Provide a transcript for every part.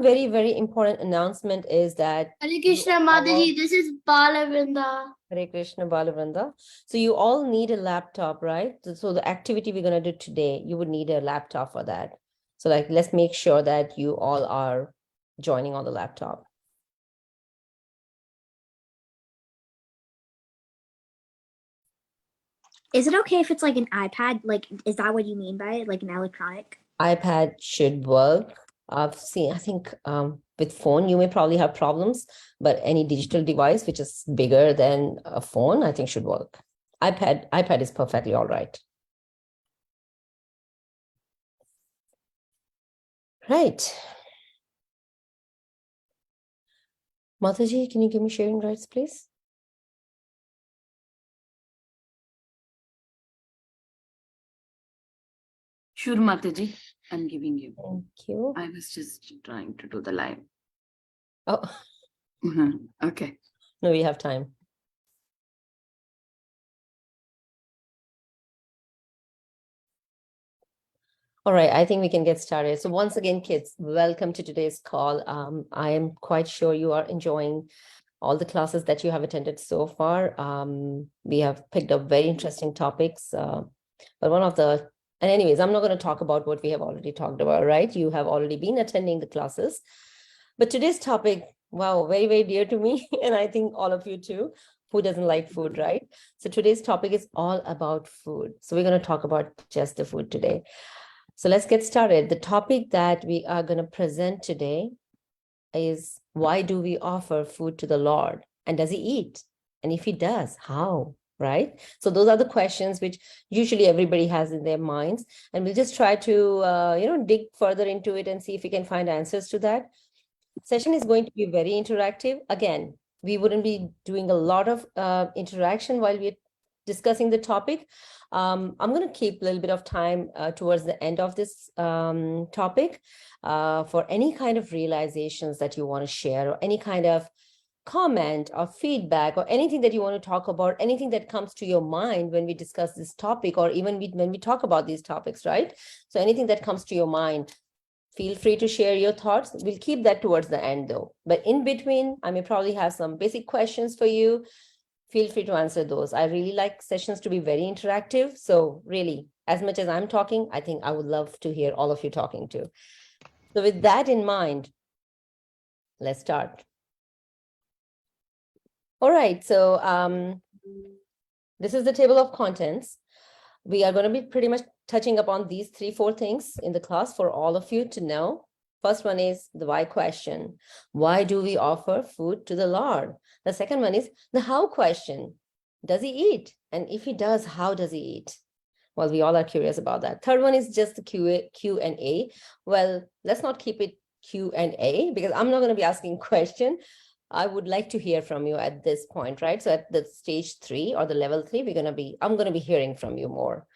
very, very important announcement is that Hare Krishna Mataji, this is Balavrinda. Hare Krishna Balavrinda. So you all need a laptop, right? So the activity we're going to do today, you would need a laptop for that. So like, let's make sure that you all are joining on the laptop. Is it okay if it's like an iPad? Like, is that what you mean by it? Like an electronic? iPad should work. I've seen, I think with phone, you may probably have problems, but any digital device which is bigger than a phone, I think should work. iPad is perfectly all right. Right. Mataji, can you give me sharing rights, please? Sure, Mataji, I'm giving you. Thank you. I was just trying to do the live. Oh, Okay. no, we have time. All right, I think we can get started. So once again, kids, welcome to today's call. I am quite sure you are enjoying all the classes that you have attended so far. We have picked up very interesting topics, but one of the, and anyways, I'm not going to talk about what we have already talked about, right? You have already been attending the classes, but today's topic, wow, very, very dear to me, and I think all of you too. Who doesn't like food, right? So today's topic is all about food. So we're going to talk about just the food today. So let's get started. The topic that we are going to present today is, why do we offer food to the Lord? And does he eat? And if he does, how? Right? So those are the questions which usually everybody has in their minds. And we'll just try to, dig further into it and see if we can find answers to that. Session is going to be very interactive. Again, we wouldn't be doing a lot of interaction while we're discussing the topic. I'm going to keep a little bit of time towards the end of this topic for any kind of realizations that you want to share, or any kind of comment or feedback, or anything that you want to talk about, anything that comes to your mind when we discuss this topic, or even when we talk about these topics, right? So anything that comes to your mind, feel free to share your thoughts. We'll keep that towards the end though. But in between, I may probably have some basic questions for you. Feel free to answer those. I really like sessions to be very interactive. So really, as much as I'm talking, I think I would love to hear all of you talking too. So with that in mind, let's start. All right, so this is the table of contents. We are going to be pretty much touching upon these 3-4 things in the class for all of you to know. First one is the why question. Why do we offer food to the Lord? The second one is the how question. Does he eat? And if he does, how does he eat? Well, we all are curious about that. Third one is just the Q&A. Well, let's not keep it Q&A, because I'm not going to be asking question. I would like to hear from you at this point, right? So at the stage 3 or the level 3, I'm going to be hearing from you more.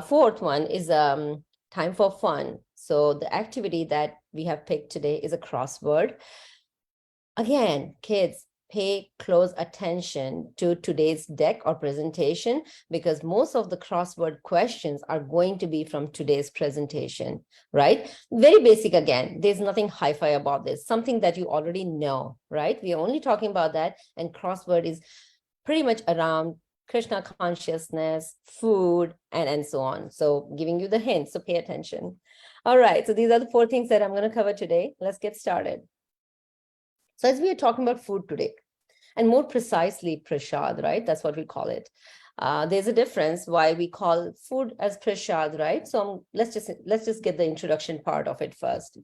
Fourth one is time for fun. So the activity that we have picked today is a crossword. Again, kids, pay close attention to today's deck or presentation, because most of the crossword questions are going to be from today's presentation, right? Very basic again. There's nothing hi-fi about this, something that you already know, right? We are only talking about that, and crossword is pretty much around Krishna consciousness, food, and so on. So giving you the hints, so pay attention. All right, so these are the 4 things that I'm going to cover today. Let's get started. So as we are talking about food today, and more precisely prasad, right? That's what we call it. There's a difference why we call food as prasad, right? So let's just get the introduction part of it first.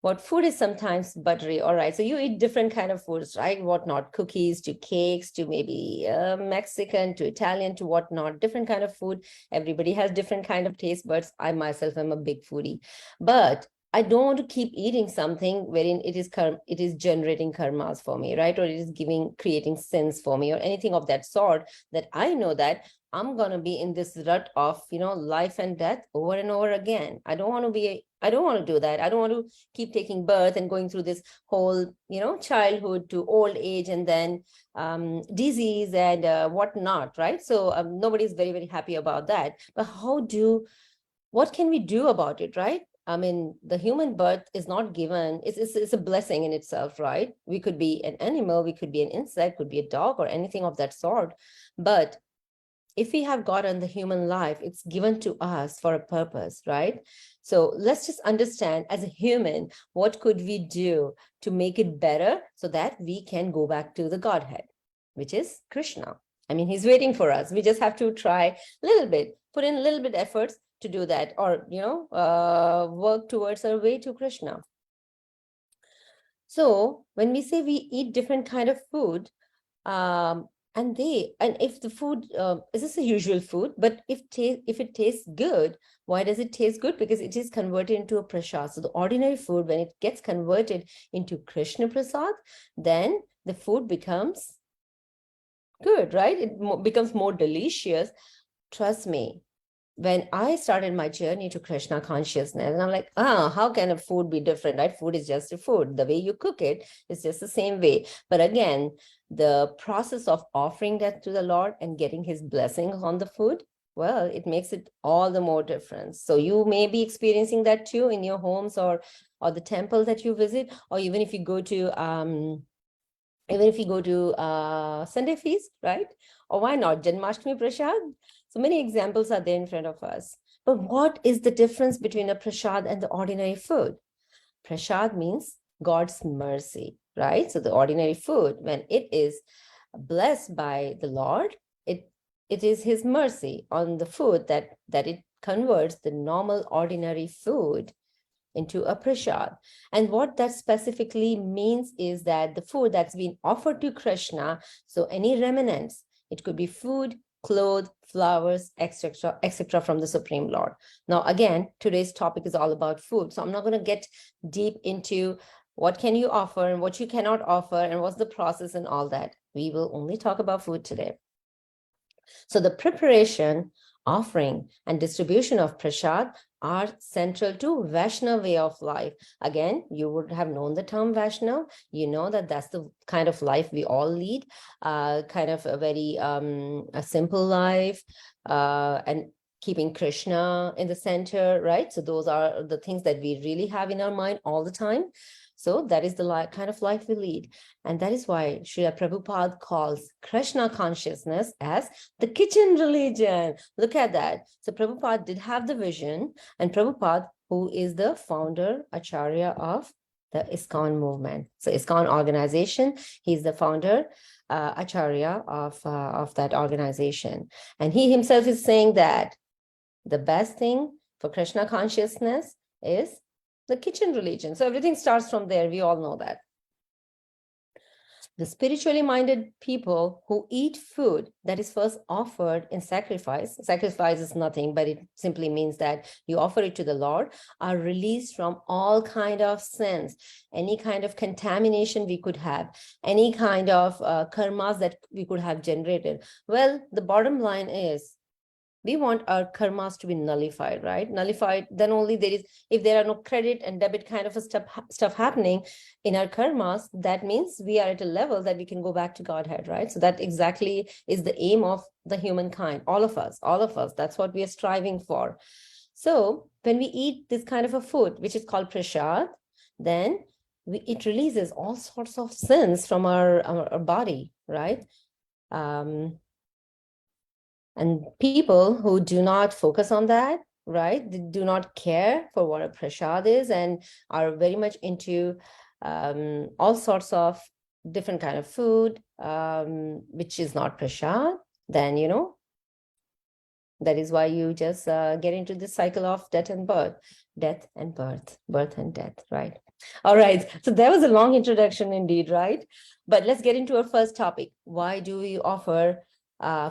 What food is sometimes buttery, all right? So you eat different kind of foods, right? Whatnot, cookies to cakes to maybe Mexican to Italian to whatnot, different kind of food. Everybody has different kind of taste buds. I myself am a big foodie, but I don't want to keep eating something wherein it is generating karmas for me, right? Or it is creating sins for me, or anything of that sort, that I know that I'm going to be in this rut of, life and death over and over again. I don't want to do that. I don't want to keep taking birth and going through this whole, childhood to old age, and then disease and whatnot, right? So nobody's very, very happy about that. But what can we do about it, right? I mean, the human birth is not given, it's a blessing in itself, right? We could be an animal, we could be an insect, could be a dog or anything of that sort. But if we have gotten the human life, it's given to us for a purpose, right? So let's just understand as a human, what could we do to make it better so that we can go back to the Godhead, which is Krishna. I mean, he's waiting for us. We just have to try a little bit, put in a little bit efforts to do that, or, work towards our way to Krishna. So when we say we eat different kind of food, and if the food is this a usual food, but if it tastes good, why does it taste good? Because it is converted into a prasad. So the ordinary food, when it gets converted into Krishna prasad, then the food becomes good, right? It becomes more delicious. Trust me, when I started my journey to Krishna consciousness, and I'm like, how can a food be different, right? Food is just a food. The way you cook it is just the same way. But again, the process of offering that to the Lord and getting his blessings on the food, well, it makes it all the more difference. So you may be experiencing that too in your homes or the temple that you visit, or even if you go to Sunday feast, right? Or why not Janmashtami Prasad? So many examples are there in front of us. But what is the difference between a prasad and the ordinary food? Prasad means God's mercy, right? So the ordinary food, when it is blessed by the Lord, it is his mercy on the food that it converts the normal ordinary food into a prasad. And what that specifically means is that the food that's been offered to Krishna, so any remnants, it could be food, clothes, flowers, etc., from the Supreme Lord. Now, again, today's topic is all about food. So I'm not going to get deep into what can you offer and what you cannot offer and what's the process and all that. We will only talk about food today. So the preparation, offering, and distribution of prasad are central to Vaishnava way of life. Again, you would have known the term Vaishnava. You know that that's the kind of life we all lead, kind of a very a simple life, and keeping Krishna in the center, right? So those are the things that we really have in our mind all the time. So that is the kind of life we lead. And that is why Srila Prabhupada calls Krishna consciousness as the kitchen religion. Look at that. So Prabhupada did have the vision, and Prabhupada, who is the founder, Acharya of the ISKCON movement. So ISKCON organization, he's the founder, Acharya of that organization. And he himself is saying that the best thing for Krishna consciousness is the kitchen religion. So everything starts from there. We all know that. The spiritually minded people who eat food that is first offered in sacrifice is nothing, but it simply means that you offer it to the Lord, are released from all kind of sins, any kind of contamination we could have, any kind of karmas that we could have generated. Well, the bottom line is, we want our karmas to be nullified, right? Nullified, then only if there are no credit and debit kind of a stuff happening in our karmas, that means we are at a level that we can go back to Godhead, right? So that exactly is the aim of the humankind, all of us, that's what we are striving for. So when we eat this kind of a food, which is called prasad, then it releases all sorts of sins from our body, right? And people who do not focus on that, right, they do not care for what a prasad is and are very much into all sorts of different kind of food, which is not prasad, then, that is why you just get into this cycle of death and birth, birth and death, right? All right, so that was a long introduction indeed, right? But let's get into our first topic. Why do we offer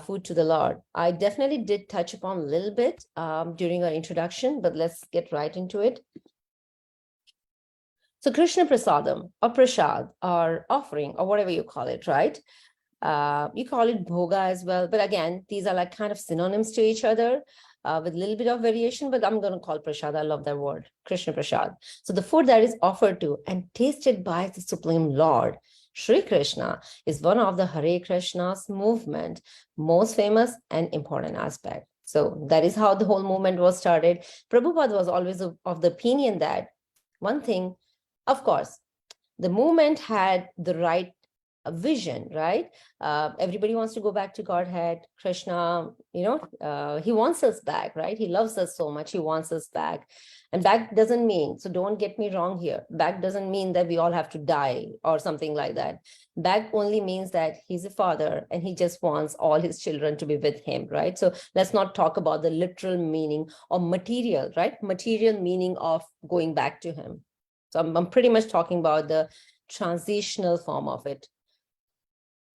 food to the Lord? I definitely did touch upon a little bit during our introduction, but let's get right into it. So Krishna Prasadam or Prasad or offering or whatever you call it, right? You call it bhoga as well, but again, these are like kind of synonyms to each other with a little bit of variation, but I'm going to call prasad. I love that word, Krishna Prasad. So the food that is offered to and tasted by the Supreme Lord, Sri Krishna, is one of the Hare Krishna's movement most famous and important aspect. So that is how the whole movement was started. Prabhupada was always of the opinion that one thing, of course, the movement had the right vision, right? Everybody wants to go back to Godhead. Krishna, he wants us back, right? He loves us so much. He wants us back. And back doesn't mean, so don't get me wrong here. Back doesn't mean that we all have to die or something like that. Back only means that he's a father and he just wants all his children to be with him, right? So let's not talk about the literal meaning or material, right? Material meaning of going back to him. So I'm pretty much talking about the transitional form of it.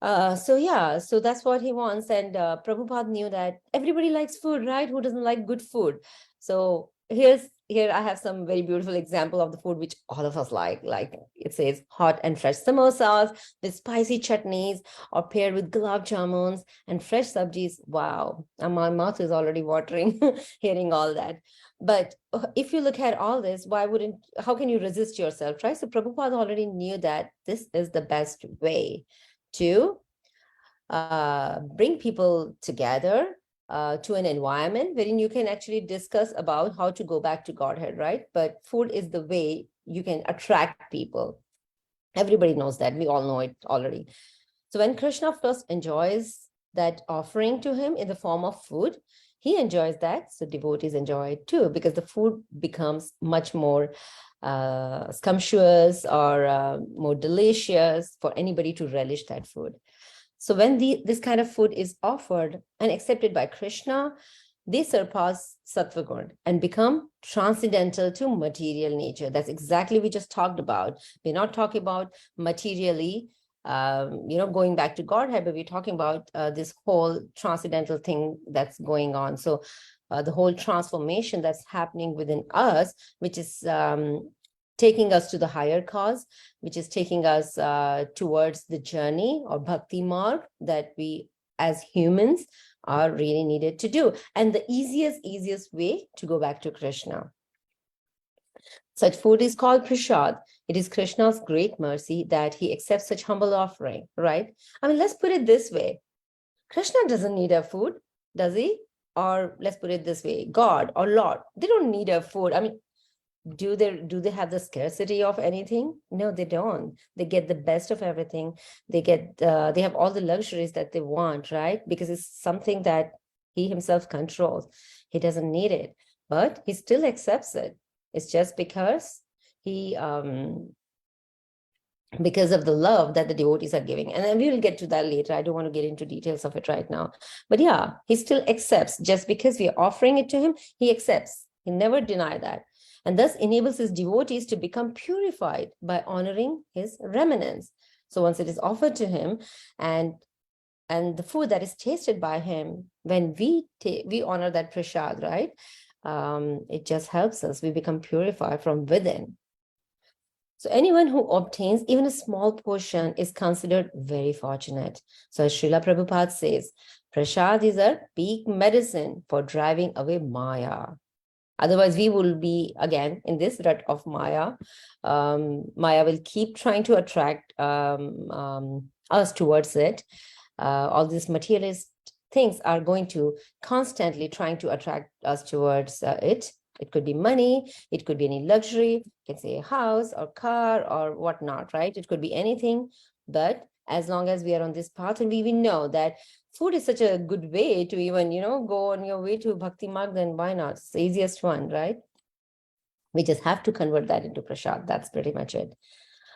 So that's what he wants. And Prabhupada knew that everybody likes food, right? Who doesn't like good food? So here I have some very beautiful example of the food which all of us like. Like it says hot and fresh samosas with spicy chutneys or paired with gulab jamuns and fresh sabjis. Wow, and my mouth is already watering hearing all that. But if you look at all this, how can you resist yourself, right? So Prabhupada already knew that this is the best way to bring people together to an environment wherein you can actually discuss about how to go back to Godhead, right? But food is the way you can attract people. Everybody knows that. We all know it already. So when Krishna first enjoys that offering to him in the form of food, he enjoys that. So devotees enjoy it too, because the food becomes much more scrumptious or more delicious for anybody to relish that food. So when this kind of food is offered and accepted by Krishna, they surpass sattva gun and become transcendental to material nature. That's exactly we just talked about. We're not talking about materially, going back to Godhead, but we're talking about this whole transcendental thing that's going on. So the whole transformation that's happening within us, which is taking us to the higher cause, which is taking us towards the journey or bhakti marg that we as humans are really needed to do. And the easiest way to go back to Krishna. Such food is called prasad. It is Krishna's great mercy that he accepts such humble offering, right? I mean, let's put it this way. Krishna doesn't need our food, does he? Or let's put it this way, God or Lord, they don't need our food. I mean, do they have the scarcity of anything? No, they don't. They get the best of everything. They have all the luxuries that they want, right? Because it's something that he himself controls. He doesn't need it, but he still accepts it. It's just because because of the love that the devotees are giving. And then we will get to that later. I don't want to get into details of it right now. But yeah, he still accepts. Just because we are offering it to him, he accepts. He never denied that. And thus enables his devotees to become purified by honoring his remnants. So once it is offered to him and the food that is tasted by him, when we honor that prasad, right? It just helps us. We become purified from within. So anyone who obtains even a small portion is considered very fortunate. So as Srila Prabhupada says, prasad is a peak medicine for driving away Maya. Otherwise, we will be, again, in this rut of Maya. Maya will keep trying to attract us towards it. All these materialist things are going to constantly trying to attract us towards it. It could be money, it could be any luxury, you can say a house or car or whatnot, right? It could be anything. But as long as we are on this path, and we know that food is such a good way to even, go on your way to Bhakti Marg, then why not? It's the easiest one, right? We just have to convert that into prasad. That's pretty much it.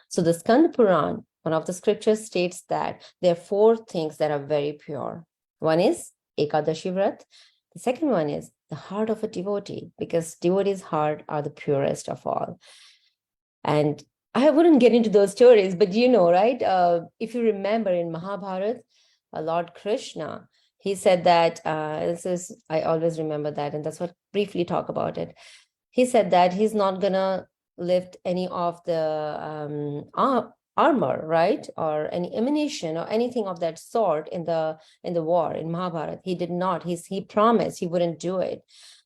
So the Skanda Puran, one of the scriptures states that there are 4 things that are very pure. One is Ekadashi Vrat. The second one is the heart of a devotee, because devotees' heart are the purest of all. And I wouldn't get into those stories, but right? If you remember in Mahabharata, Lord Krishna, he said that, I always remember that, and that's what briefly talk about it. He said that he's not gonna lift any of the armor, right? Or any ammunition or anything of that sort in the war in Mahabharata. He did not. He promised he wouldn't do it.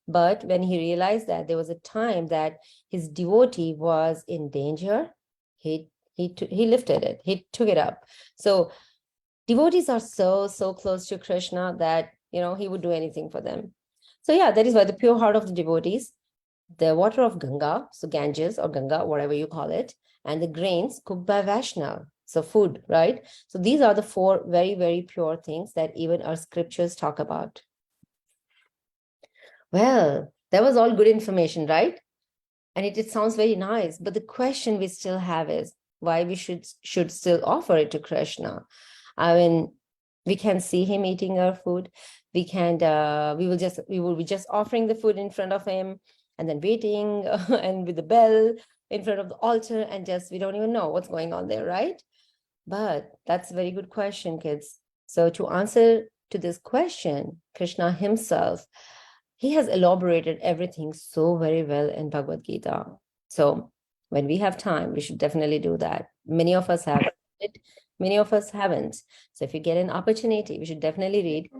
But when he realized that there was a time that his devotee was in danger, he lifted it. He took it up. So devotees are so close to Krishna that he would do anything for them. So yeah, that is why the pure heart of the devotees, the water of Ganga, so Ganges or Ganga, whatever you call it, and the grains cooked by Vaishnav, so food, right? So these are the four very, very pure things that even our scriptures talk about. Well, that was all good information, right? And it sounds very nice, but the question we still have is why we should still offer it to Krishna. I mean, we can see him eating our food. We can we will be just offering the food in front of him and then waiting and with the bell in front of the altar, and just we don't even know what's going on there, right? But that's a very good question, kids. So to answer to this question, Krishna himself, he has elaborated everything so very well in Bhagavad Gita. So when we have time, we should definitely do that. Many of us have it, many of us haven't. So if you get an opportunity, we should definitely read.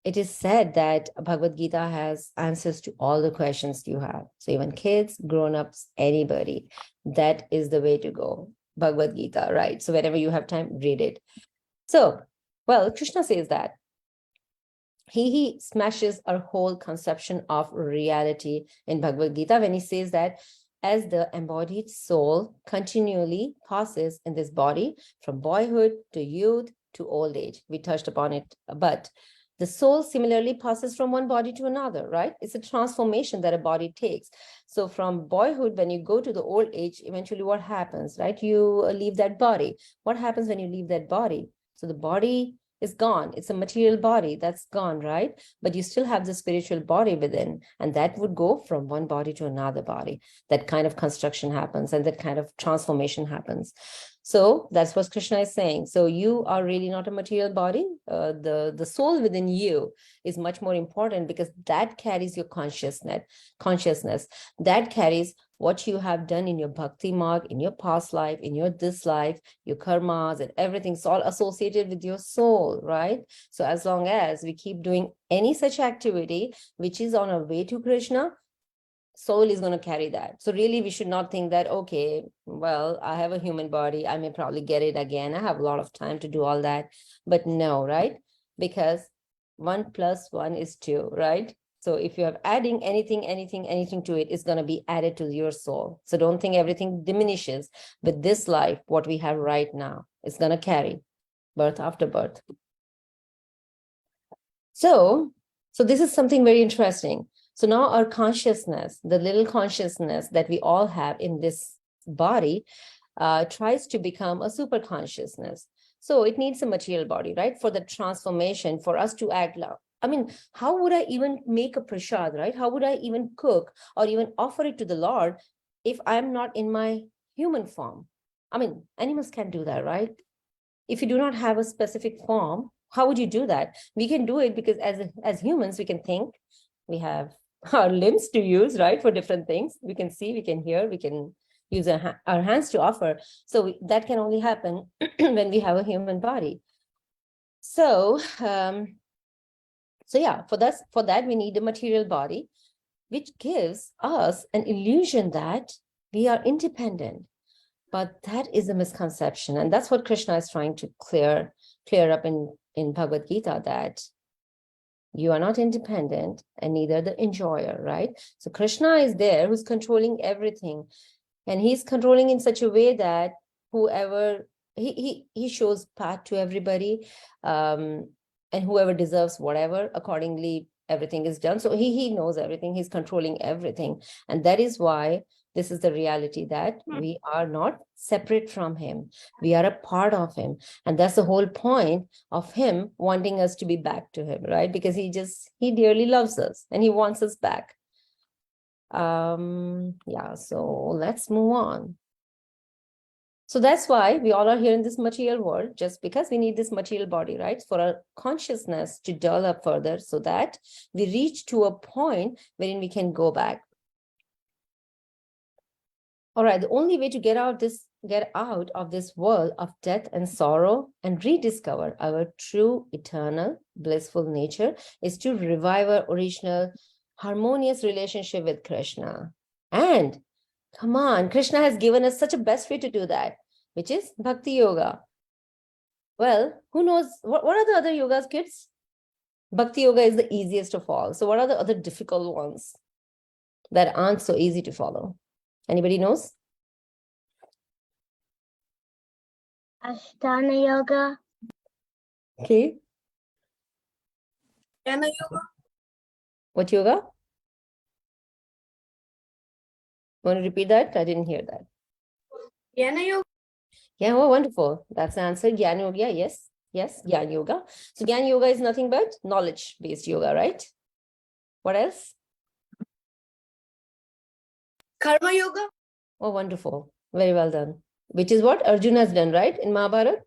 It is said that Bhagavad Gita has answers to all the questions you have. So even kids, grown-ups, anybody, that is the way to go. Bhagavad Gita, right? So whenever you have time, read it. So, well, Krishna says that he smashes our whole conception of reality in Bhagavad Gita when he says that as the embodied soul continually passes in this body from boyhood to youth to old age. We touched upon it, but the soul similarly passes from one body to another, right? It's a transformation that a body takes. So from boyhood, when you go to the old age, eventually what happens, right? You leave that body. What happens when you leave that body? So the body is gone. It's a material body that's gone, right? But you still have the spiritual body within, and that would go from one body to another body. That kind of construction happens and that kind of transformation happens. So that's what Krishna is saying. So you are really not a material body. The soul within you is much more important because that carries your consciousness. That carries what you have done in your bhakti marg, in your past life, in your this life, your karmas and everything's all associated with your soul, right? So as long as we keep doing any such activity which is on our way to Krishna, soul is going to carry that. So really we should not think that, okay, well, I have a human body, I may probably get it again, I have a lot of time to do all that. But no, right? Because 1 + 1 is 2, right? So if you are adding anything to it, it's going to be added to your soul. So don't think everything diminishes with this life, what we have right now. It's going to carry birth after birth. So this is something very interesting. So now our consciousness, the little consciousness that we all have in this body, tries to become a super consciousness. So it needs a material body, right? For the transformation, for us to act. I mean, how would I even make a prasad, right? How would I even cook or even offer it to the Lord if I'm not in my human form? I mean, animals can't do that, right? If you do not have a specific form, how would you do that? We can do it because as humans, we can think, we have our limbs to use, right? For different things. We can see, we can hear, we can use our hands to offer. So that can only happen when we have a human body. So, yeah, for that, we need a material body, which gives us an illusion that we are independent. But that is a misconception. And that's what Krishna is trying to clear up in Bhagavad Gita, that you are not independent and neither the enjoyer, right? So Krishna is there who's controlling everything. And he's controlling in such a way that whoever, he shows path to everybody, and whoever deserves whatever, accordingly, everything is done. So he knows everything, he's controlling everything. And that is why this is the reality, that we are not separate from him. We are a part of him. And that's the whole point of him wanting us to be back to him, right? Because he dearly loves us and he wants us back. Yeah, so let's move on. So that's why we all are here in this material world, just because we need this material body, right? For our consciousness to develop further so that we reach to a point wherein we can go back. All right, the only way to get out of this world of death and sorrow and rediscover our true, eternal, blissful nature is to revive our original harmonious relationship with Krishna. And come on, Krishna has given us such a best way to do that, which is Bhakti Yoga. Well, who knows? What are the other yogas, kids? Bhakti yoga is the easiest of all. So what are the other difficult ones that aren't so easy to follow? Anybody knows? Ashtanga yoga. Okay. Jnana yoga. What yoga? Want to repeat that? I didn't hear that. Jnana yoga. Yeah, oh, wonderful. That's the answer. Gyan yoga. Yes. Yes, Gyan yoga. So Gyan yoga is nothing but knowledge-based yoga, right? What else? Karma yoga. Oh, wonderful. Very well done. Which is what Arjuna has done, right? In Mahabharata.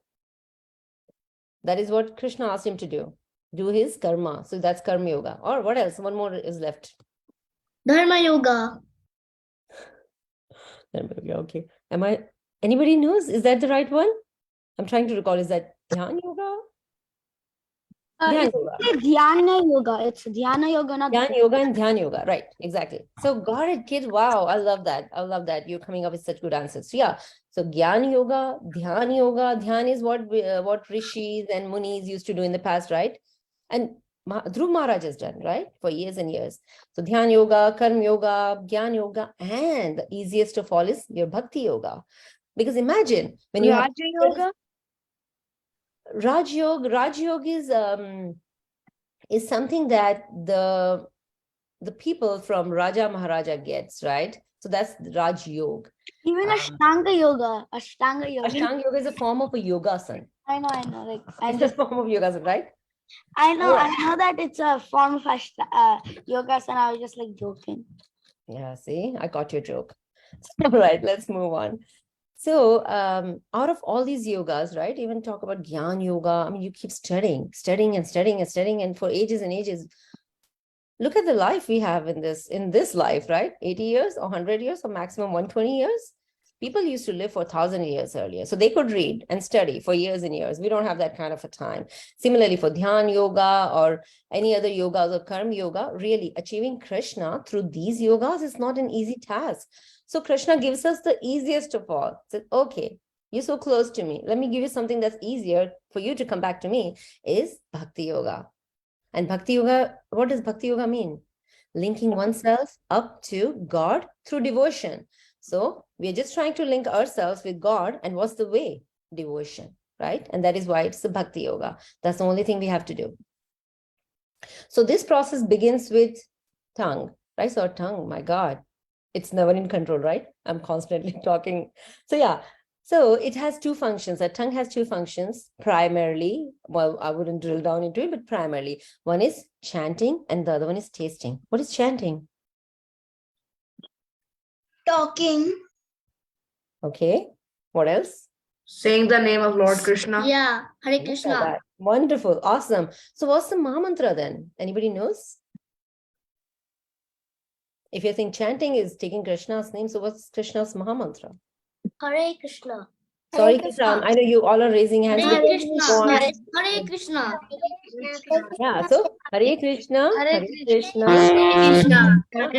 That is what Krishna asked him to do his karma. So that's karma yoga. Or what else? One more is left. Dharma yoga. Okay. Anybody knows? Is that the right one? I'm trying to recall. Is that Dhyan yoga? Dhyan yoga. Dhyana yoga. It's Dhyana yoga, not Dhyan yoga and Dhyan yoga. Right. Exactly. So got it, kid. Wow. I love that. I love that. You're coming up with such good answers. So yeah. So Gyan yoga, Dhyan yoga. Dhyan is what rishis and munis used to do in the past, right? And Dhruv Maharaj has done, right? For years and years. So Dhyan yoga, Karma yoga, Gyan yoga, and the easiest of all is your Bhakti yoga. Because imagine when you have yoga. Raj Yoga is something that the people from Raja Maharaja gets, right? So that's Raj Yoga. Even Ashtanga yoga. Ashtanga yoga. Ashtanga yoga is a form of a yogasan. I know. Like It's a form of yogasan, right? I know Yeah. that it's a form of yogasana. I was just like joking. Yeah, see, I got your joke. All right, let's move on. So out of all these yogas, right, even talk about Gyan yoga, I mean, you keep studying and for ages and ages. Look at the life we have in this life, right? 80 years or 100 years or maximum 120 years. People used to live for 1,000 years earlier. So they could read and study for years and years. We don't have that kind of a time. Similarly, for Dhyan yoga or any other yogas or Karma yoga, really achieving Krishna through these yogas is not an easy task. So Krishna gives us the easiest of all. Says, okay, you're so close to me. Let me give you something that's easier for you to come back to me, is Bhakti yoga. And Bhakti yoga, what does Bhakti yoga mean? Linking oneself up to God through devotion. So we are just trying to link ourselves with God. And what's the way? Devotion, right? And that is why it's the Bhakti yoga. That's the only thing we have to do. So this process begins with tongue, right? So our tongue, my God, it's never in control, right? I'm constantly talking. So yeah, so it has two functions. Our tongue has two functions primarily. Well, I wouldn't drill down into it, but primarily. One is chanting and the other one is tasting. What is chanting? Talking. Okay. What else? Saying the name of Lord Krishna. Yeah. Hare Look at Krishna. that. Wonderful. Awesome. So what's the Mahamantra then? Anybody knows? If you think chanting is taking Krishna's name, so what's Krishna's Mahamantra? Hare Krishna. Sorry, Krishna. I know you all are raising hands. Hare but Krishna. go on. Hare Krishna. Yeah, so Hare Krishna, Hare Krishna, Krishna. Hare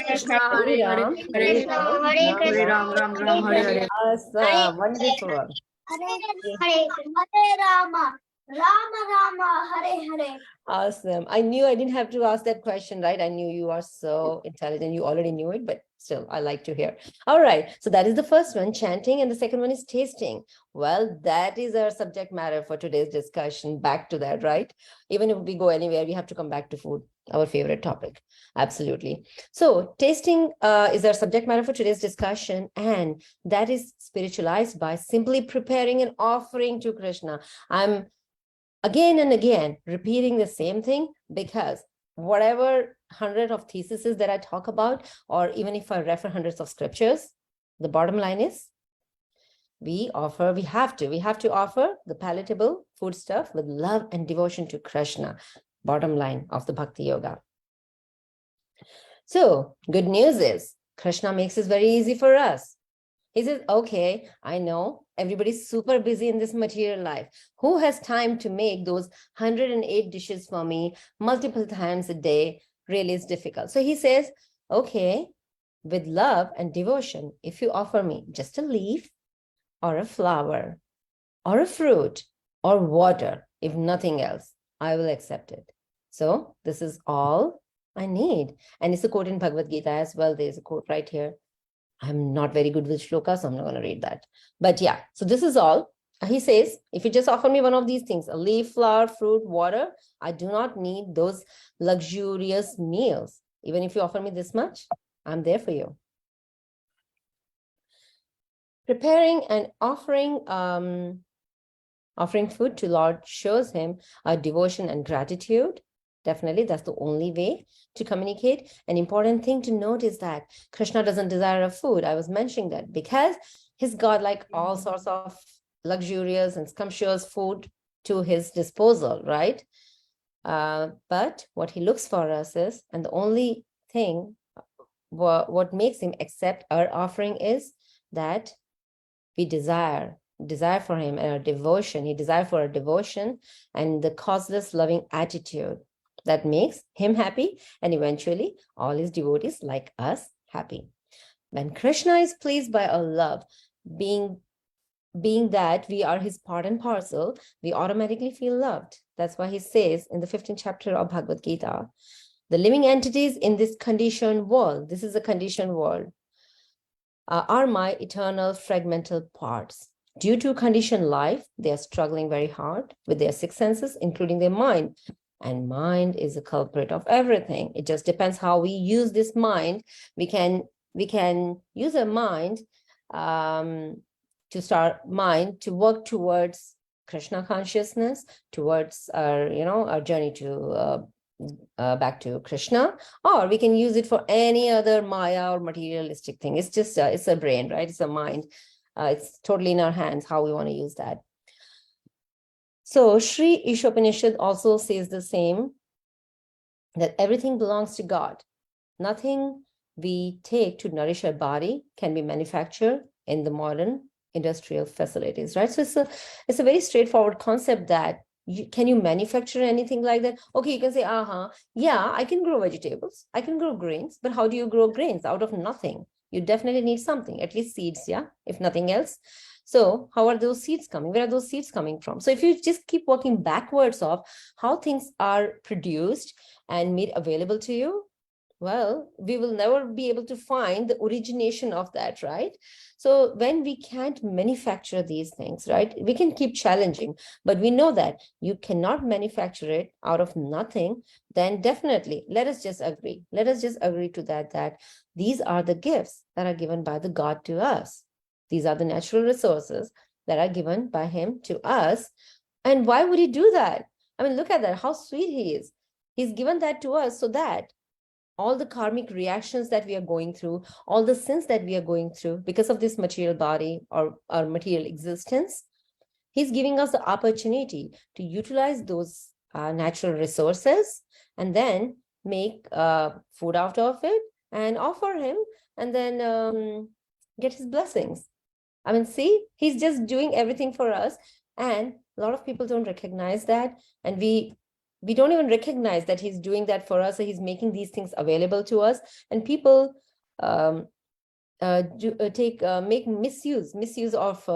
Krishna, Hare Ram, Hare Ram, Hare Ram, Ram Ram, Hare Hare. Awesome, wonderful. Hare Rama. Rama Rama. Hare Hare. Awesome. I knew I didn't have to ask that question, right? I knew you are so intelligent. You already knew it, but still, I like to hear. All right. So that is the first one, chanting, and the second one is tasting. Well, that is our subject matter for today's discussion. Back to that, right? Even if we go anywhere, we have to come back to food, our favorite topic. Absolutely. So tasting is our subject matter for today's discussion, and that is spiritualized by simply preparing an offering to Krishna. I'm again and again repeating the same thing because whatever hundred of theses that I talk about, or even if I refer hundreds of scriptures, the bottom line is we have to offer the palatable food stuff with love and devotion to Krishna. Bottom line of the Bhakti Yoga. So good news is Krishna makes this very easy for us. He says, okay, I know everybody's super busy in this material life. Who has time to make those 108 dishes for me multiple times a day? Really is difficult. So he says, okay, with love and devotion, if you offer me just a leaf or a flower or a fruit or water, if nothing else, I will accept it. So this is all I need. And it's a quote in Bhagavad Gita as well. There's a quote right here. I'm not very good with shlokas, so I'm not going to read that. But yeah, so this is all. He says, if you just offer me one of these things, a leaf, flower, fruit, water, I do not need those luxurious meals. Even if you offer me this much, I'm there for you. Preparing and offering food to Lord shows him our devotion and gratitude. Definitely, that's the only way to communicate. An important thing to note is that Krishna doesn't desire a food. I was mentioning that because he's got like all sorts of luxurious and scrumptious food to his disposal, right? But what he looks for us is, and the only thing what makes him accept our offering is that we desire for him and our devotion. He desires for our devotion and the causeless loving attitude that makes him happy, and eventually all his devotees like us happy. When Krishna is pleased by our love, being that we are his part and parcel, we automatically feel loved. That's why he says in the 15th chapter of Bhagavad Gita, the living entities in this conditioned world, this is a conditioned world, are my eternal fragmental parts. Due to conditioned life, they are struggling very hard with their six senses, including their mind. And mind is a culprit of everything. It just depends how we use this mind. We can use a mind to work towards Krishna consciousness, towards our journey to back to Krishna, or we can use it for any other Maya or materialistic thing. It's just it's a brain, right? It's a mind. It's totally in our hands how we want to use that. So Sri Ishopanishad also says the same, that everything belongs to God. Nothing we take to nourish our body can be manufactured in the modern industrial facilities, right? So it's a very straightforward concept that can you manufacture anything like that? Okay, you can say, yeah, I can grow vegetables, I can grow grains, but how do you grow grains out of nothing? You definitely need something, at least seeds, yeah, if nothing else. So how are those seeds coming? Where are those seeds coming from? So if you just keep working backwards of how things are produced and made available to you, well, we will never be able to find the origination of that, right? So when we can't manufacture these things, right, we can keep challenging, but we know that you cannot manufacture it out of nothing, then definitely let us just agree. Let us just agree to that these are the gifts that are given by the God to us. These are the natural resources that are given by him to us. And why would he do that? I mean, look at that, how sweet he is. He's given that to us so that all the karmic reactions that we are going through, all the sins that we are going through because of this material body or our material existence, he's giving us the opportunity to utilize those natural resources and then make food out of it and offer him and then get his blessings. I mean, see, he's just doing everything for us. And a lot of people don't recognize that. And we don't even recognize that he's doing that for us. So he's making these things available to us. And people make misuse of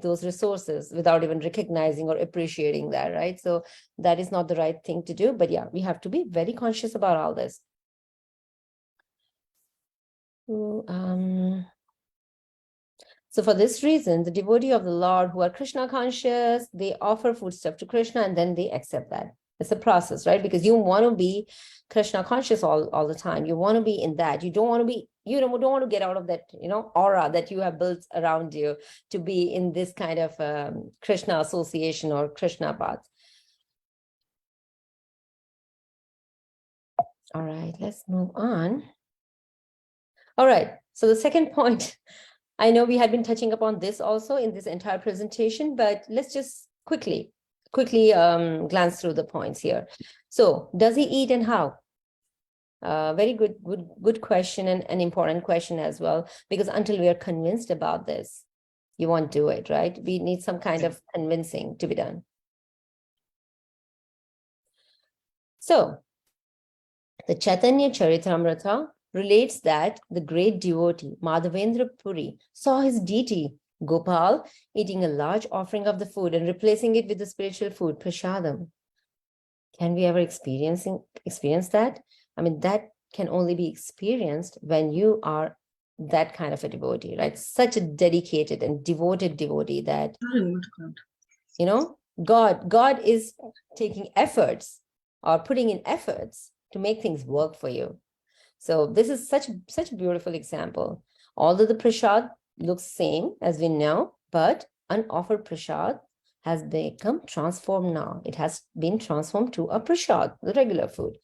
those resources without even recognizing or appreciating that, right? So that is not the right thing to do. But yeah, we have to be very conscious about all this. So for this reason, the devotee of the Lord who are Krishna conscious, they offer foodstuff to Krishna and then they accept that. It's a process, right? Because you want to be Krishna conscious all the time. You want to be in that. You don't want to get out of that, aura that you have built around you to be in this kind of Krishna association or Krishna path. All right, let's move on. All right, so the second point, I know we had been touching upon this also in this entire presentation, but let's just quickly glance through the points here. So does he eat and how? Very good question, and an important question as well, because until we are convinced about this, you won't do it, right? We need some kind of convincing to be done. So the Chaitanya Charitamrita relates that the great devotee Madhavendra Puri saw his deity Gopal eating a large offering of the food and replacing it with the spiritual food, prasadam. Can we ever experience that? I mean, that can only be experienced when you are that kind of a devotee, right? Such a dedicated and devoted devotee that, you know, God is taking efforts or putting in efforts to make things work for you. So this is such a beautiful example. Although the prasad looks same as we know, but unoffered prasad has become transformed now. It has been transformed to a prasad, the regular food.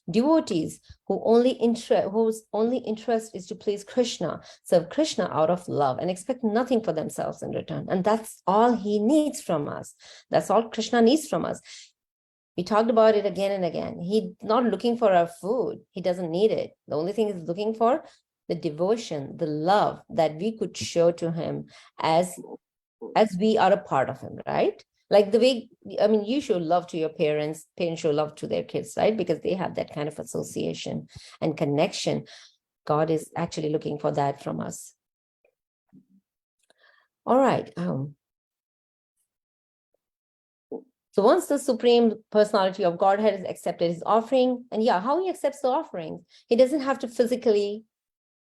Devotees whose only interest is to please Krishna, serve Krishna out of love and expect nothing for themselves in return. And that's all he needs from us. That's all Krishna needs from us. We talked about it again and again. He's not looking for our food. He doesn't need it. The only thing he's looking for, the devotion, the love that we could show to him as we are a part of him, right? Like the way, I mean, you show love to your parents show love to their kids, right? Because they have that kind of association and connection. God is actually looking for that from us. All right. So once the Supreme Personality of Godhead has accepted his offering, and yeah, how he accepts the offering, he doesn't have to physically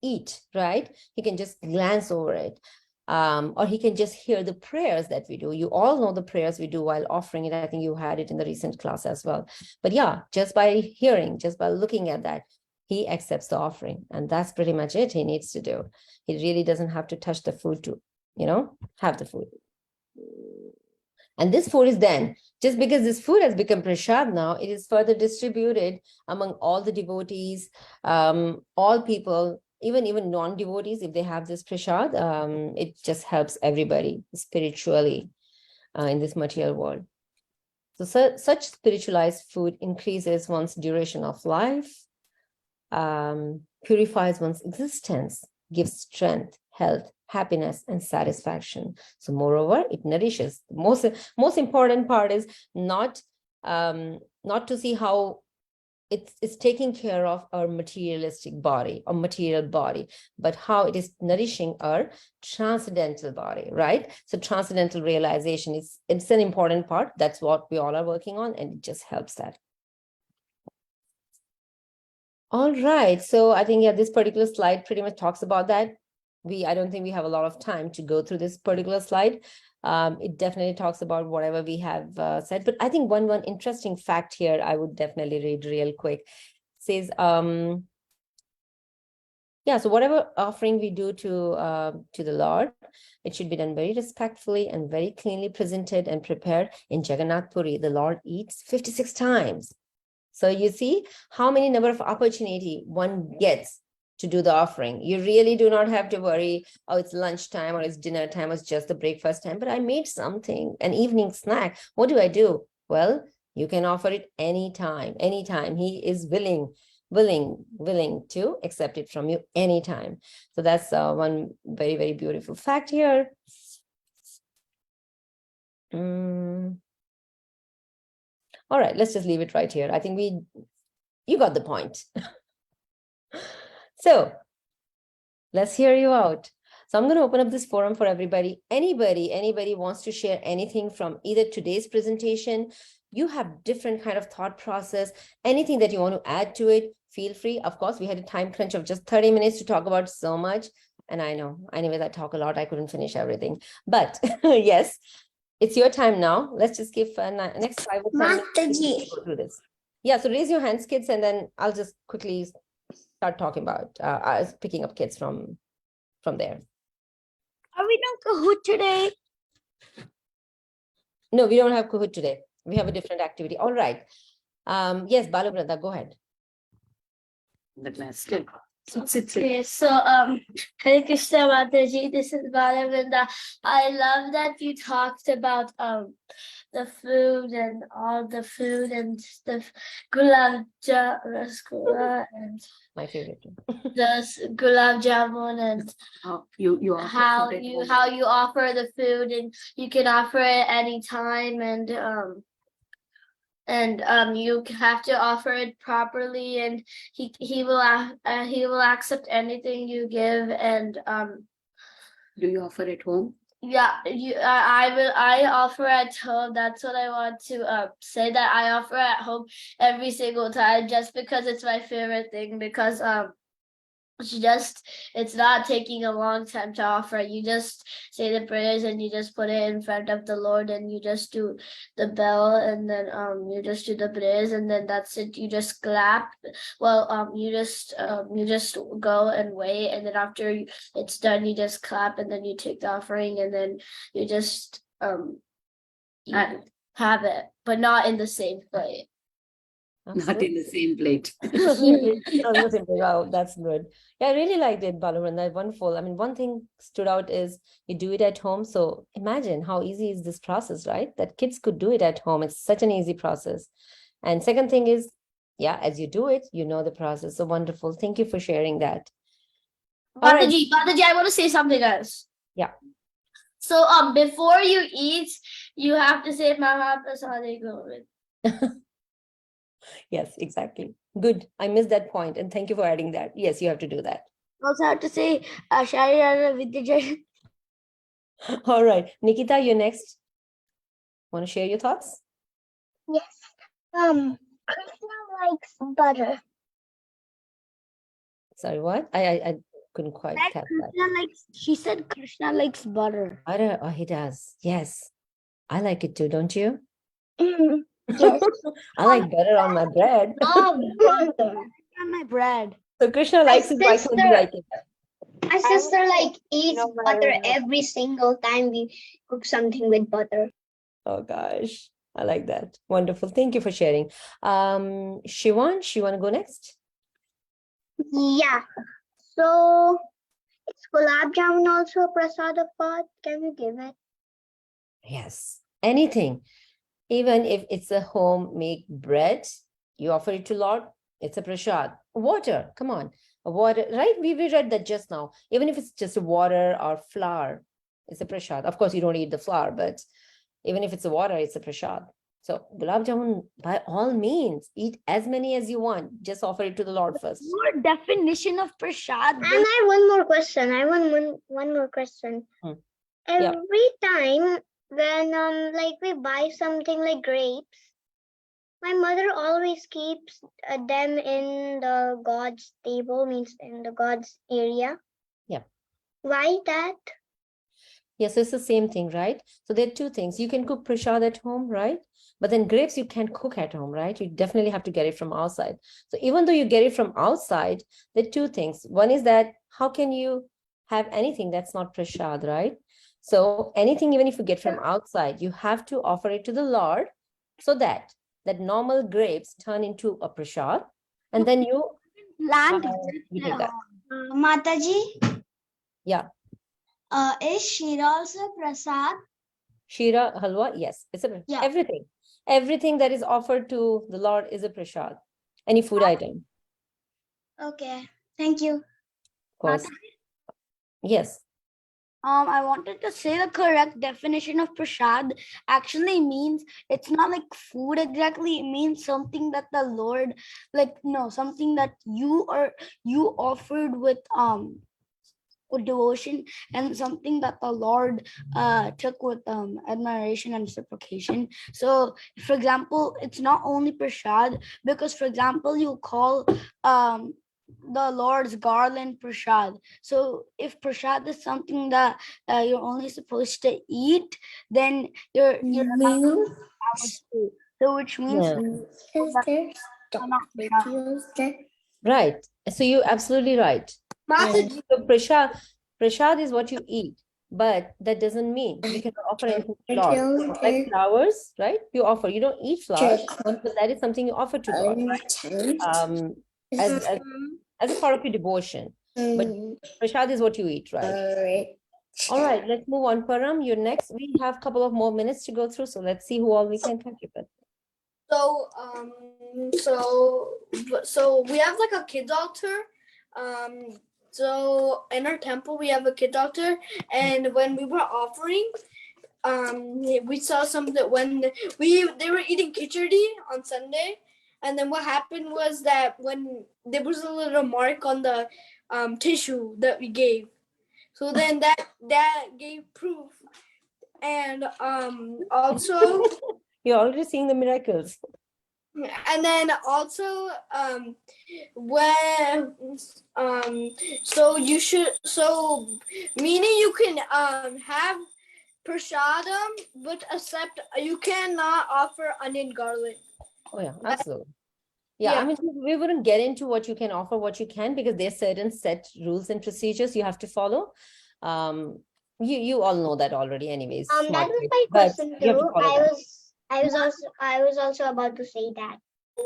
eat, right? He can just glance over it. Or he can just hear the prayers that we do. You all know the prayers we do while offering it. I think you had it in the recent class as well. But yeah, just by hearing, just by looking at that, he accepts the offering. And that's pretty much it he needs to do. He really doesn't have to touch the food to, have the food. And this food is then, just because this food has become prasad now, it is further distributed among all the devotees, all people, even non-devotees, if they have this prasad, it just helps everybody spiritually in this material world. So such spiritualized food increases one's duration of life, purifies one's existence, gives strength, health, happiness, and satisfaction. So moreover, it nourishes. The most important part is not to see how it's taking care of our materialistic body or material body, but how it is nourishing our transcendental body, right? So transcendental realization it's an important part. That's what we all are working on, and it just helps that. All right, so I think this particular slide pretty much talks about that. I don't think we have a lot of time to go through this particular slide. It definitely talks about whatever we have said, but I think one interesting fact here I would definitely read real quick. It says, so whatever offering we do to the Lord, it should be done very respectfully and very cleanly presented and prepared. In Jagannath Puri, the Lord eats 56 times. So you see how many number of opportunity one gets to do the offering. You really do not have to worry, oh, it's lunchtime or it's dinner time or it's just the breakfast time, but I made something, an evening snack. What do? Well, you can offer it anytime. He is willing to accept it from you anytime. So that's one very, very beautiful fact here. All right, let's just leave it right here. I think you got the point. So let's hear you out. So I'm going to open up this forum for everybody. Anybody wants to share anything from either today's presentation, you have different kind of thought process, anything that you want to add to it, feel free. Of course, we had a time crunch of just 30 minutes to talk about so much. And I know, anyways, I talk a lot. I couldn't finish everything. But yes, it's your time now. Let's just give next 5 or 10 minutes to go through this. Yeah, so raise your hands, kids, and then I'll just quickly start talking about picking up kids from there. Are we not Kahoot today? No, we don't have Kahoot today. We have a different activity. All right. Yes, Balavranda, go ahead. The class. Sit. Okay, so Hare Krishna Mataji, this is Balavinda. I love that you talked about the food and all the food and stuff, rasgulla and My favorite. the gulab jamun and You how you offer the food, and you can offer it anytime, and you have to offer it properly, and he will accept anything you give. And do you offer at home? Yeah, I offer at home. That's what I want to say, that I offer at home every single time, just because it's my favorite thing, because it's not taking a long time to offer. You just say the prayers and you just put it in front of the Lord, and you just do the bell, and then you just do the prayers, and then that's it. You just clap. Well, you just go and wait, and then after it's done, you just clap, and then you take the offering, and then you just you have it, but not in the same plate. Not in the same plate. Wow, that's good. Yeah, I really liked it, Balavrinda. Wonderful. I mean, one thing stood out is you do it at home. So imagine how easy is this process, right? That kids could do it at home. It's such an easy process. And second thing is, yeah, as you do it, you know the process. So wonderful. Thank you for sharing that. All right. Mataji, I want to say something else. Yeah. So before you eat, you have to say Mahaprasade Govind. Yes, exactly. Good. I missed that point, and thank you for adding that. Yes, you have to do that. Also have to say Sharira Vidya. All right. Nikita, you're next. Want to share your thoughts? Yes. Krishna likes butter. Sorry, what? I couldn't quite catch that. She said Krishna likes butter. Butter, oh, he does. Yes. I like it too, don't you? Yes. I like butter on my bread. Butter. On my bread. So Krishna likes it, why can't you sister- like it? My sister eats butter every single time we cook something with butter. Oh gosh, I like that. Wonderful. Thank you for sharing. Shivan, you want to go next? Yeah. So is gulab jamun also a prasad of God? Can we give it? Yes. Anything. Even if it's a homemade bread, you offer it to Lord, it's a prasad. Water, come on. Water, right? We read that just now. Even if it's just water or flour, it's a prasad. Of course, you don't eat the flour, but even if it's a water, it's a prasad. So gulab jamun, by all means, eat as many as you want. Just offer it to the Lord first. Your definition of prasad. And I have one more question. I want one more question. Yeah. Every time when we buy something like grapes, my mother always keeps them in the God's table, means in the God's area. Yeah. Why that? Yes, it's the same thing, right? So there are two things. You can cook prasad at home, right? But then grapes you can't cook at home, right? You definitely have to get it from outside. So even though you get it from outside, there are two things. One is that how can you have anything that's not prasad, right? So anything, even if you get from outside, you have to offer it to the Lord so that normal grapes turn into a prasad, and then you Plant. you do that. Mataji, Yeah. is Shira also prasad? Shira, halwa, yes, it's a Yeah. everything that is offered to the Lord is a prasad. Any food item, Okay, thank you. of course. Yes. I wanted to say the correct definition of prasad actually means it's not like food exactly. It means something that the Lord, something that you offered with devotion, and something that the Lord took with admiration and reciprocation. So, for example, it's not only prasad, because, for example, you call the Lord's garland prasad. So if prasad is something that you're only supposed to eat, then you're allowed to. So which means Right. So you're absolutely right. So prasad is what you eat, but that doesn't mean you cannot offer anything to God. Like flowers, right? You offer. You don't eat flowers, but that is something you offer to God, right? As a part of your devotion. But prasad is what you eat, right? All right, let's move on. Param, you're next. We have a couple of more minutes to go through, so let's see who all we can catch up with. So we have like a kids altar. So in our temple we have a kids altar, and when we were offering, we saw some that when they were eating khichdi on Sunday, and then what happened was that when there was a little mark on the tissue that we gave, So then that gave proof. And also You're already seeing the miracles. and then also when so you should meaning you can have prasadam but accept you cannot offer onion garlic. Oh yeah, absolutely. Yeah, I Yeah. mean, we wouldn't get into what you can offer, what you can, because there's certain set rules and procedures you have to follow. You all know that already, anyways. That smart was kids, my but question you have to too. follow that. I was also about to say that.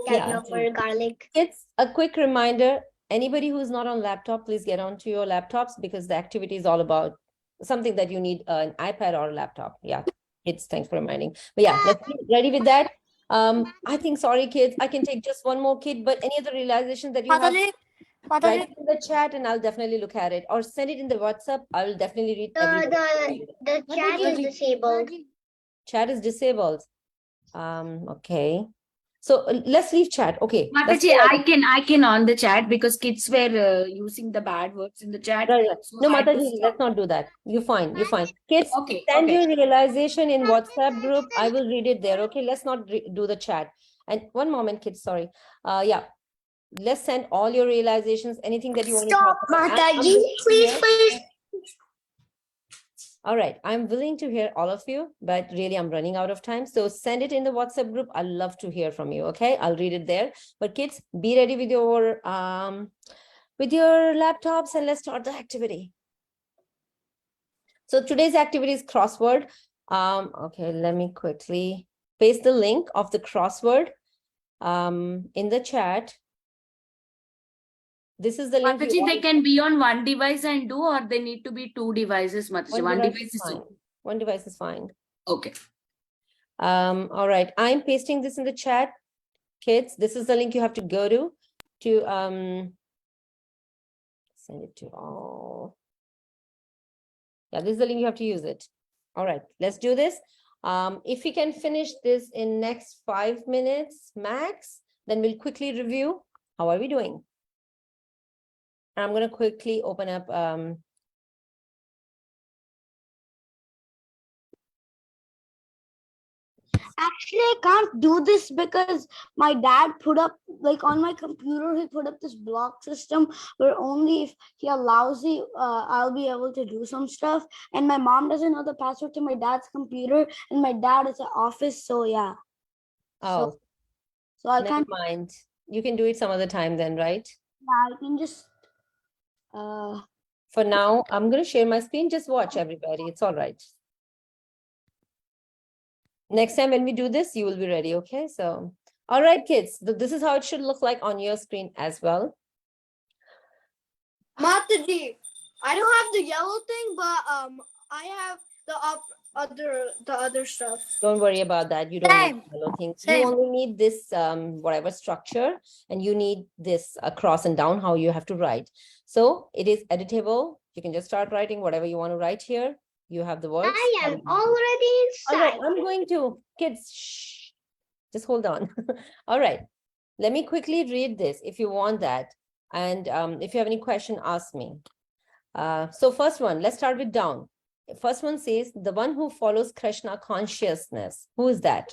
Can Yeah, you offer garlic? It's a quick reminder. Anybody who's not on laptop, please get onto your laptops because the activity is all about something that you need an iPad or a laptop. Yeah, kids, thanks for reminding. But yeah, let's be ready with that. I think, sorry, kids, I can take just one more kid, but any other realizations that you have, write it in the chat and I'll definitely look at it, or send it in the WhatsApp. I will definitely read every. The chat is disabled. Chat is disabled. Okay. So let's leave chat. Okay. that's Mataji, all. I can on the chat because kids were using the bad words in the chat. Right, right. So No, I had to Mataji, stop. let's not do that. You're fine. You're fine. Kids, Okay, send okay. your realization in WhatsApp group. I will read it there. Okay, let's not do the chat. And one moment, kids, sorry. Yeah, let's send all your realizations, anything that you want to talk about. I'm willing to hear- All right, I'm willing to hear all of you, but really I'm running out of time. So send it in the WhatsApp group. I'd love to hear from you. Okay, I'll read it there. But kids, be ready with your laptops and let's start the activity. So today's activity is crossword. Okay, let me quickly paste the link of the crossword in the chat. This is the link. you Mataji, want- they can be on one device and do, or they need to be two devices, Mataji. One device is fine. so. One device is fine. Okay. All right, I'm pasting this in the chat. Kids, this is the link you have to go to send it to all. Yeah, this is the link you have to use it. All right, let's do this. If we can finish this in next 5 minutes max, then we'll quickly review. How are we doing? I'm going to quickly open up. Actually, I can't do this because my dad put up, like on my computer, he put up this block system where only if he allows it, I'll be able to do some stuff. And my mom doesn't know the password to my dad's computer, and my dad is at office, so yeah. Oh, So I never can't. mind. You can do it some other time then, right? Yeah, I can just. For now, I'm going to share my screen. Just watch, everybody. It's all right. Next time when we do this, you will be ready. Okay. So, all right, kids, this is how it should look like on your screen as well. Mataji, I don't have the yellow thing, but I have the other stuff. Don't worry about that. You don't need yellow things. You only need this whatever structure, and you need this across and down how you have to write. So it is editable. You can just start writing whatever you want to write here. You have the words. I am already All right, inside. I'm going to, kids, shh, just hold on. All right, let me quickly read this if you want that. And if you have any question, ask me. So first one, let's start with down. First one says, the one who follows Krishna consciousness. Who is that?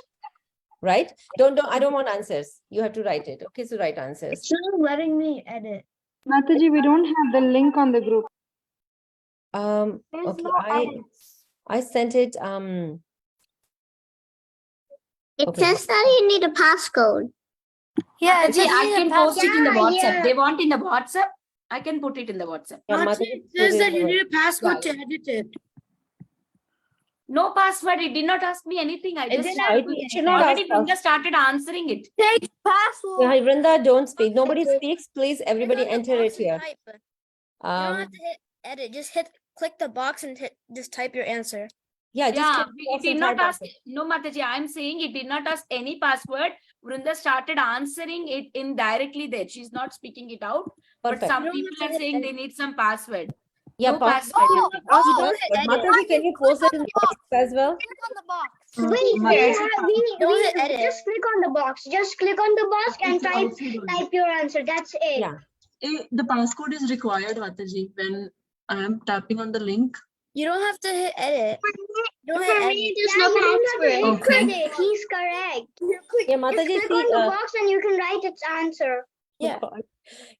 Right? I don't want answers. You have to write it. Okay, so write answers. It's not letting me edit. Mataji, we don't have the link on the group. There's Okay, no edits. I sent it. It Okay. says that you need a passcode. Yeah, Mataji, I can post it in the Yeah, WhatsApp. yeah. They want in the WhatsApp. I can put it in the WhatsApp. Yeah, Mataji, it says that you need a passcode Yeah. to edit it. No password. It did not ask me anything. I just it should not already ask us. Vrinda started answering it. Take password. Yeah, Vrinda, don't speak. Nobody speaks. Please, everybody enter it here. You don't have to hit edit. Just click the box and just type your answer. Yeah, just Yeah, click the it box did and not type ask. it. No, Mataji, I'm saying it did not ask any password. Vrinda started answering it indirectly there. She's not speaking it out. Perfect. But some You don't people have to are hit saying edit. they need some password. Yeah, No password. password. Ask Oh, password. hit edit. Mataji, can you post it in the WhatsApp as well? Click on the box. Wait, Don't hit edit. just click on the box. Just click on the box and type your answer. That's it. Yeah. The passcode is required, Mataji, when I am tapping on the link. You don't have to hit edit. You don't For hit me, edit. there's Yeah, no you don't have to password. hit Okay. credit. He's correct. Yeah, Just Mataji, click see, on the box and you can write its answer. Yeah. God.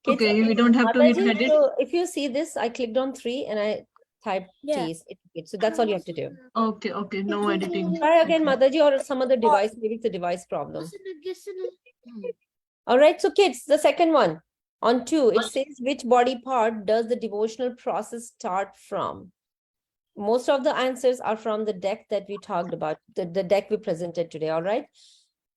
Kids, Okay, we don't have to hit Mataji, edit. so if you see this, I clicked on 3 and I typed Yeah. T. So that's all you have to do. Okay, okay, no editing. Try again, Okay. Mataji, or some other device. Maybe it's a device problem. All right, so kids, the second one. On 2, it says which body part does the devotional process start from? Most of the answers are from the deck that we talked about, the deck we presented today, all right?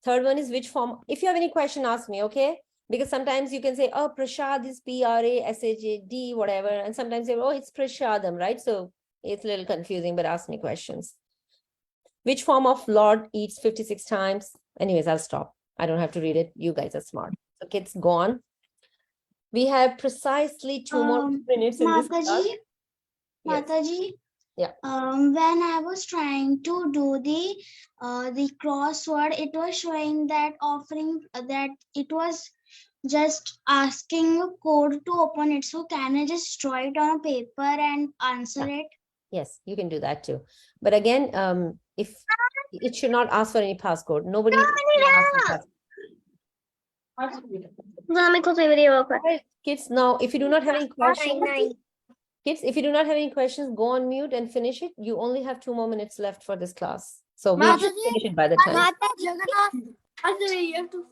Third one is which form? If you have any question, ask me, okay? Because sometimes you can say, oh, prashad is Prashad, whatever. And sometimes you say, oh, it's prashadam, right? So it's a little confusing, but ask me questions. Which form of Lord eats 56 times? Anyways, I'll stop. I don't have to read it. You guys are smart. So kids, go on. We have precisely 2 more minutes in this class. Mataji, Yes. Mataji. Yeah. When I was trying to do the crossword, it was showing that offering that it was just asking a code to open it. So can I just draw it on a paper and answer it? Yes, you can do that too. But again, if it should not ask for any passcode. Nobody should ask for passcode. Let me close my video real quick. All right, kids, now if you do not have any questions, Nine. kids, if you do not have any questions, go on mute and finish it. You only have 2 more minutes left for this class. So we'll Mataji, finish it by the time. You have to.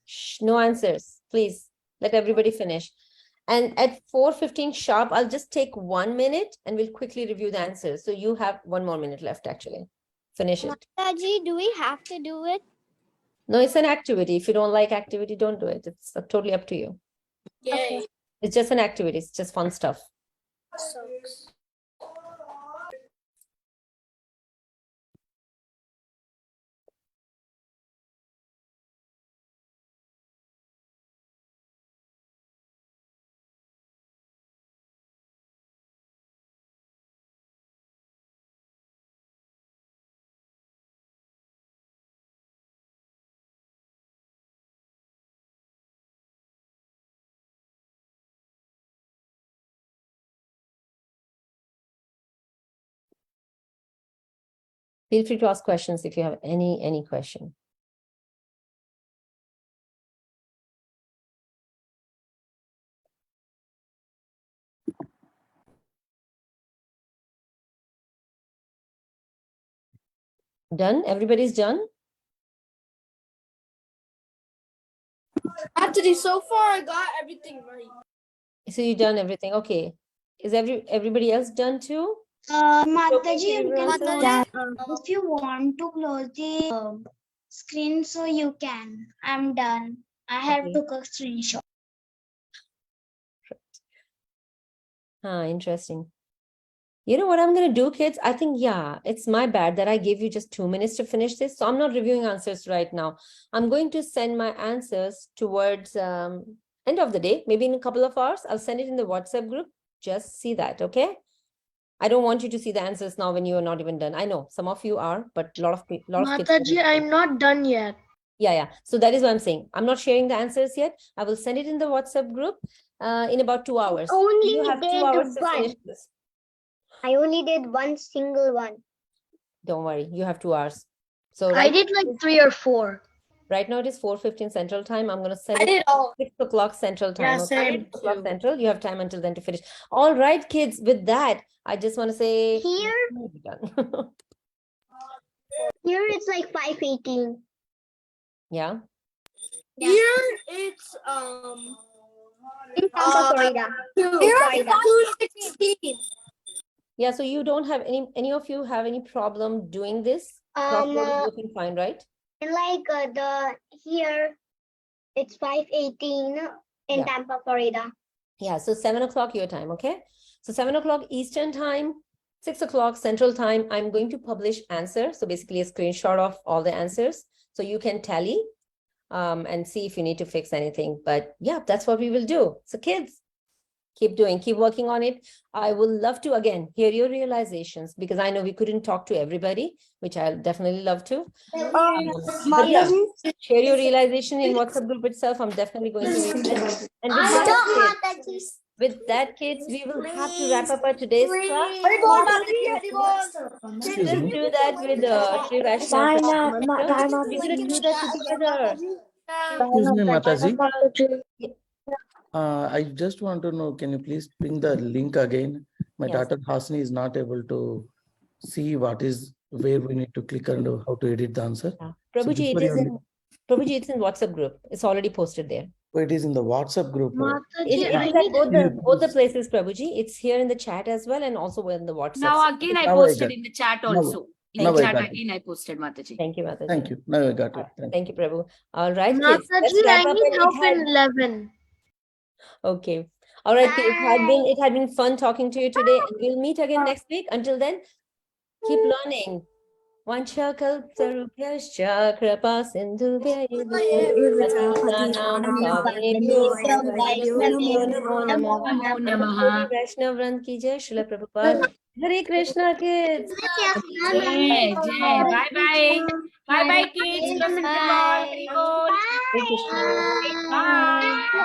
Shh, no answers, please. Let everybody finish. And at 4:15 sharp, I'll just take 1 minute and we'll quickly review the answers. So you have 1 more minute left, actually. Finish it. Mataji, do we have to do it? No, it's an activity. If you don't like activity, don't do it. It's totally up to you. Yay. It's just an activity. It's just fun stuff. Feel free to ask questions if you have any question. Done? Everybody's done? Mataji, so far I got everything right. So you've done everything. Okay. Is everybody else done too? Mataji, you can Mataji? close it. If you want to close the screen, so you can. I'm done. I have Okay. took a screenshot. Interesting. You know what I'm going to do, kids? I think, yeah, it's my bad that I gave you just 2 minutes to finish this. So I'm not reviewing answers right now. I'm going to send my answers towards end of the day, maybe in a couple of hours. I'll send it in the WhatsApp group. Just see that, okay? I don't want you to see the answers now when you are not even done. I know some of you are, but a lot of kids. Mataji, I'm not done yet. Yeah. So that is what I'm saying. I'm not sharing the answers yet. I will send it in the WhatsApp group in about 2 hours. Only You have 2 did hours to one. finish this. I only did one single one. Don't worry, you have 2 hours. So I right, did like 3 or 4. right now it is 4:15 Central Time. I'm going to send I it did all. 6 o'clock Central Time. Yeah, okay? same 6 o'clock too. Central. You have time until then to finish. All right, kids. With that, I just want to say Here? you're done. Here it's like 5:18. Yeah. Here it's In Tampa, Florida. Florida. 2:16. Yeah. So you don't have any of you have any problem doing this? Crossword is looking fine, right? And like here it's 5:18 in Yeah. Tampa, Florida. Yeah. So 7 o'clock your time. Okay. So 7 o'clock Eastern Time, 6 o'clock Central Time. I'm going to publish answer. So basically a screenshot of all the answers. So you can tally and see if you need to fix anything. But yeah, that's what we will do. So kids, keep working on it. I will love to, again, hear your realizations because I know we couldn't talk to everybody, which I'll definitely love to. But yeah, share your realization in WhatsApp group itself. I'm definitely going to read it. And with that, With that, kids, we will have to wrap up our today's class. Excuse Let's me. do that with Shri Vaishnav. We're gonna do that together. Excuse me, Mataji. Yeah. I just want to know, can you please bring the link again? My Yes. daughter Hasni is not able to see where we need to click and how to edit the answer. Yeah. So Prabhuji, before it's in WhatsApp group. It's already posted there. Oh, it is in the WhatsApp group. It is at both the places, Prabhuji. It's here in the chat as well and also in the WhatsApp. Now again I Now I posted got in the chat Now- also. In now the I chat got it. again I posted, Mataji. Thank you, Mataji. Thank you. Now I got it. Thank you, Prabhu. All right, kids. Let's Mataji, wrap I up. need And help in 11. Okay. All right, kids. It had been fun talking to you today. And we'll meet again next week. Until then, keep learning. Vancha kalparubhyascha kripa sindhubhya Vaishnav ki jai, Srila Prabhupada. Hare Krishna, kids. Jai, Jai. Bye bye. Bye bye, kids. From Interval. Hare Bol. Hare Krishna. Bye.